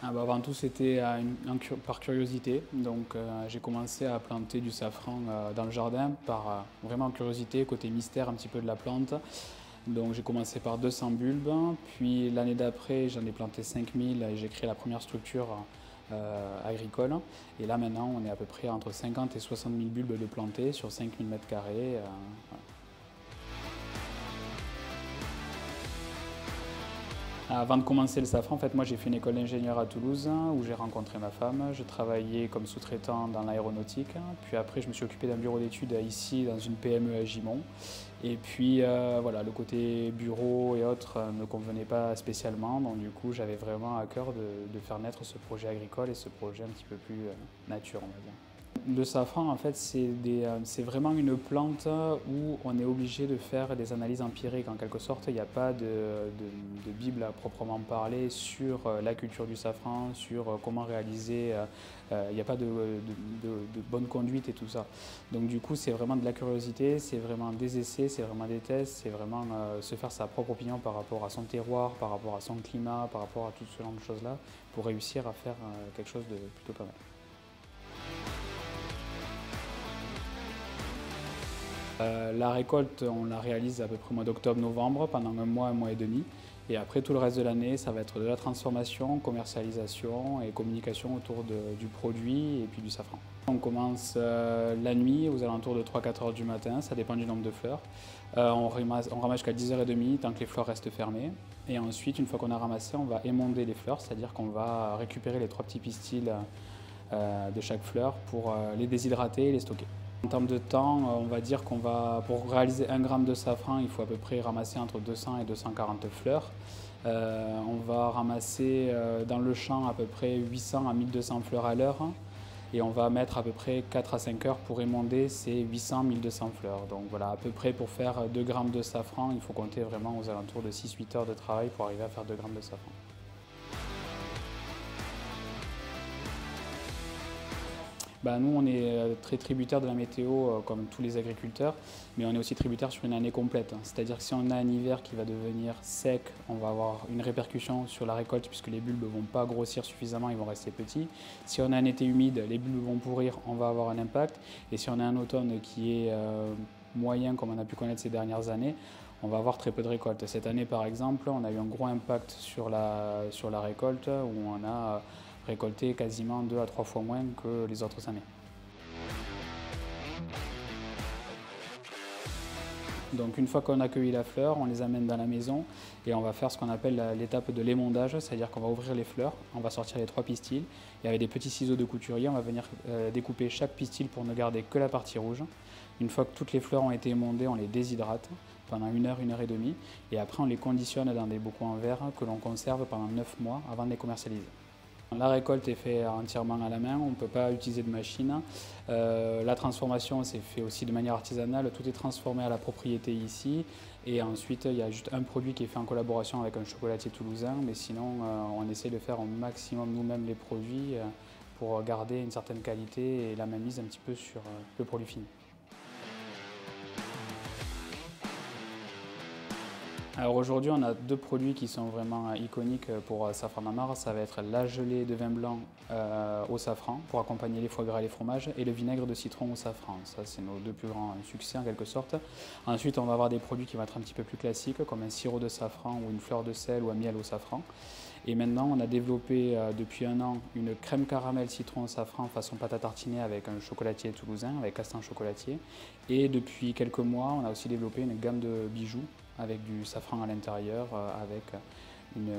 Avant tout, c'était par curiosité. Donc, j'ai commencé à planter du safran dans le jardin par vraiment curiosité, côté mystère un petit peu de la plante. Donc, j'ai commencé par 200 bulbes, puis l'année d'après, j'en ai planté 5000 et j'ai créé la première structure agricole. Et là, maintenant, on est à peu près entre 50 et 60 000 bulbes de plantés sur 5000 mètres carrés. Voilà. Avant de commencer le safran, en fait, moi j'ai fait une école d'ingénieur à Toulouse où j'ai rencontré ma femme. Je travaillais comme sous-traitant dans l'aéronautique. Puis après, je me suis occupé d'un bureau d'études ici dans une PME à Gimont. Et puis voilà, le côté bureau et autres ne me convenait pas spécialement. Donc du coup, j'avais vraiment à cœur de faire naître ce projet agricole et ce projet un petit peu plus nature, on va dire. Le safran, en fait, c'est vraiment une plante où on est obligé de faire des analyses empiriques. En quelque sorte, il n'y a pas de Bible à proprement parler sur la culture du safran, sur comment réaliser. Il n'y a pas de bonne conduite et tout ça. Donc du coup, c'est vraiment de la curiosité, c'est vraiment des essais, c'est vraiment des tests, c'est vraiment se faire sa propre opinion par rapport à son terroir, par rapport à son climat, par rapport à tout ce genre de choses-là, pour réussir à faire quelque chose de plutôt pas mal. La récolte, on la réalise à peu près au mois d'octobre-novembre, pendant un mois et demi. Et après, tout le reste de l'année, ça va être de la transformation, commercialisation et communication autour du produit et puis du safran. On commence la nuit, aux alentours de 3-4 heures du matin, ça dépend du nombre de fleurs. On ramasse jusqu'à 10h30 tant que les fleurs restent fermées. Et ensuite, une fois qu'on a ramassé, on va émonder les fleurs, c'est-à-dire qu'on va récupérer les 3 petits pistils de chaque fleur pour les déshydrater et les stocker. En termes de temps, on va dire pour réaliser 1 gramme de safran, il faut à peu près ramasser entre 200 et 240 fleurs. On va ramasser dans le champ à peu près 800 à 1200 fleurs à l'heure. Et on va mettre à peu près 4 à 5 heures pour émonder ces 800-1200 fleurs. Donc voilà, à peu près pour faire 2 grammes de safran, il faut compter vraiment aux alentours de 6-8 heures de travail pour arriver à faire 2 grammes de safran. Nous, on est très tributaire de la météo, comme tous les agriculteurs, mais on est aussi tributaire sur une année complète. C'est-à-dire que si on a un hiver qui va devenir sec, on va avoir une répercussion sur la récolte puisque les bulbes ne vont pas grossir suffisamment, ils vont rester petits. Si on a un été humide, les bulbes vont pourrir, on va avoir un impact. Et si on a un automne qui est moyen, comme on a pu connaître ces dernières années, on va avoir très peu de récoltes. Cette année, par exemple, on a eu un gros impact sur la récolte où on a récolté quasiment 2 à 3 fois moins que les autres années. Donc une fois qu'on a cueilli la fleur, on les amène dans la maison et on va faire ce qu'on appelle l'étape de l'émondage, c'est-à-dire qu'on va ouvrir les fleurs, on va sortir les 3 pistils et avec des petits ciseaux de couturier, on va venir découper chaque pistil pour ne garder que la partie rouge. Une fois que toutes les fleurs ont été émondées, on les déshydrate pendant 1 heure, 1 heure et demie et après on les conditionne dans des bocaux en verre que l'on conserve pendant 9 mois avant de les commercialiser. La récolte est faite entièrement à la main, on ne peut pas utiliser de machine. La transformation s'est fait aussi de manière artisanale, tout est transformé à la propriété ici. Et ensuite, il y a juste un produit qui est fait en collaboration avec un chocolatier toulousain, mais sinon, on essaie de faire au maximum nous-mêmes les produits pour garder une certaine qualité et la mainmise un petit peu sur le produit fini. Alors aujourd'hui, on a 2 produits qui sont vraiment iconiques pour Safran Amar. Ça va être la gelée de vin blanc au safran pour accompagner les foie gras et les fromages et le vinaigre de citron au safran. Ça, c'est nos 2 plus grands succès en quelque sorte. Ensuite, on va avoir des produits qui vont être un petit peu plus classiques comme un sirop de safran ou une fleur de sel ou un miel au safran. Et maintenant, on a développé depuis 1 an une crème caramel citron au safran façon pâte à tartiner avec un chocolatier toulousain, avec Castan Chocolatier. Et depuis quelques mois, on a aussi développé une gamme de bijoux avec du safran à l'intérieur, avec une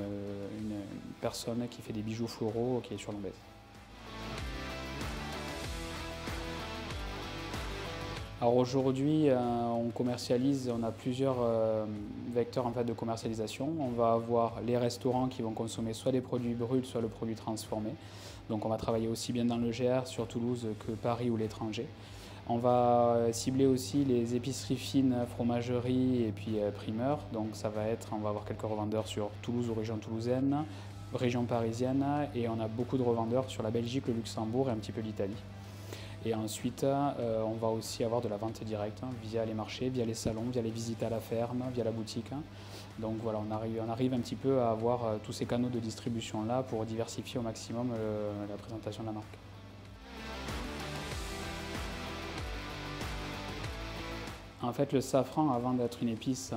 personne qui fait des bijoux floraux qui est sur Lombez. Alors aujourd'hui, on commercialise, on a plusieurs vecteurs en fait, de commercialisation. On va avoir les restaurants qui vont consommer soit des produits bruts, soit le produit transformé. Donc on va travailler aussi bien dans le Gers, sur Toulouse, que Paris ou l'étranger. On va cibler aussi les épiceries fines, fromageries et puis primeurs. Donc ça va être, on va avoir quelques revendeurs sur Toulouse ou région toulousaine, région parisienne et on a beaucoup de revendeurs sur la Belgique, le Luxembourg et un petit peu l'Italie. Et ensuite, on va aussi avoir de la vente directe via les marchés, via les salons, via les visites à la ferme, via la boutique. Donc voilà, on arrive un petit peu à avoir tous ces canaux de distribution-là pour diversifier au maximum la présentation de la marque. En fait, le safran, avant d'être une épice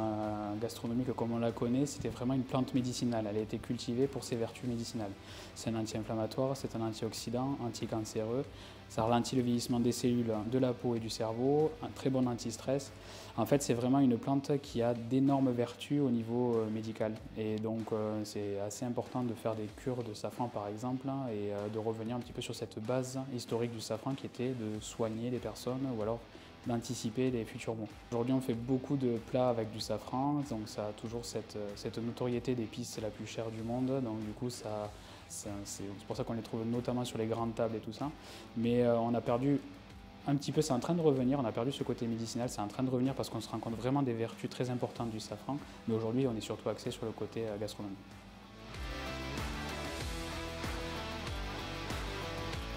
gastronomique comme on la connaît, c'était vraiment une plante médicinale. Elle a été cultivée pour ses vertus médicinales. C'est un anti-inflammatoire, c'est un antioxydant, anticancéreux. Ça ralentit le vieillissement des cellules de la peau et du cerveau, un très bon anti-stress. En fait, c'est vraiment une plante qui a d'énormes vertus au niveau médical. Et donc, c'est assez important de faire des cures de safran, par exemple, et de revenir un petit peu sur cette base historique du safran qui était de soigner les personnes ou alors d'anticiper les futurs maux. Aujourd'hui, on fait beaucoup de plats avec du safran, donc ça a toujours cette notoriété d'épice la plus chère du monde, donc du coup, c'est pour ça qu'on les trouve notamment sur les grandes tables et tout ça. Mais on a perdu un petit peu, c'est en train de revenir, on a perdu ce côté médicinal, c'est en train de revenir parce qu'on se rend compte vraiment des vertus très importantes du safran, mais aujourd'hui, on est surtout axé sur le côté gastronomique.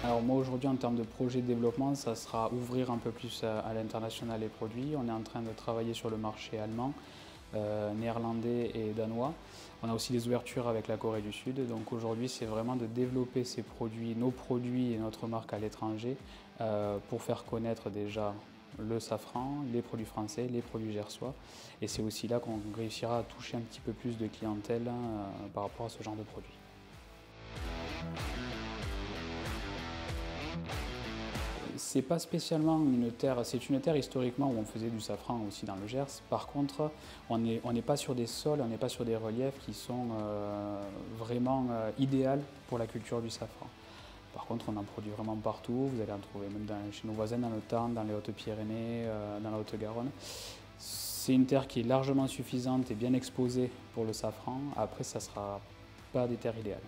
Alors moi aujourd'hui en termes de projet de développement, ça sera ouvrir un peu plus à l'international les produits. On est en train de travailler sur le marché allemand, néerlandais et danois. On a aussi des ouvertures avec la Corée du Sud. Donc aujourd'hui c'est vraiment de développer ces produits, nos produits et notre marque à l'étranger pour faire connaître déjà le safran, les produits français, les produits gersois. Et c'est aussi là qu'on réussira à toucher un petit peu plus de clientèle par rapport à ce genre de produits. C'est pas spécialement une terre, c'est une terre historiquement où on faisait du safran aussi dans le Gers. Par contre, on n'est pas sur des sols, on n'est pas sur des reliefs qui sont vraiment idéaux pour la culture du safran. Par contre, on en produit vraiment partout. Vous allez en trouver même chez nos voisins dans le Tarn, dans les Hautes-Pyrénées, dans la Haute-Garonne. C'est une terre qui est largement suffisante et bien exposée pour le safran. Après, ça ne sera pas des terres idéales.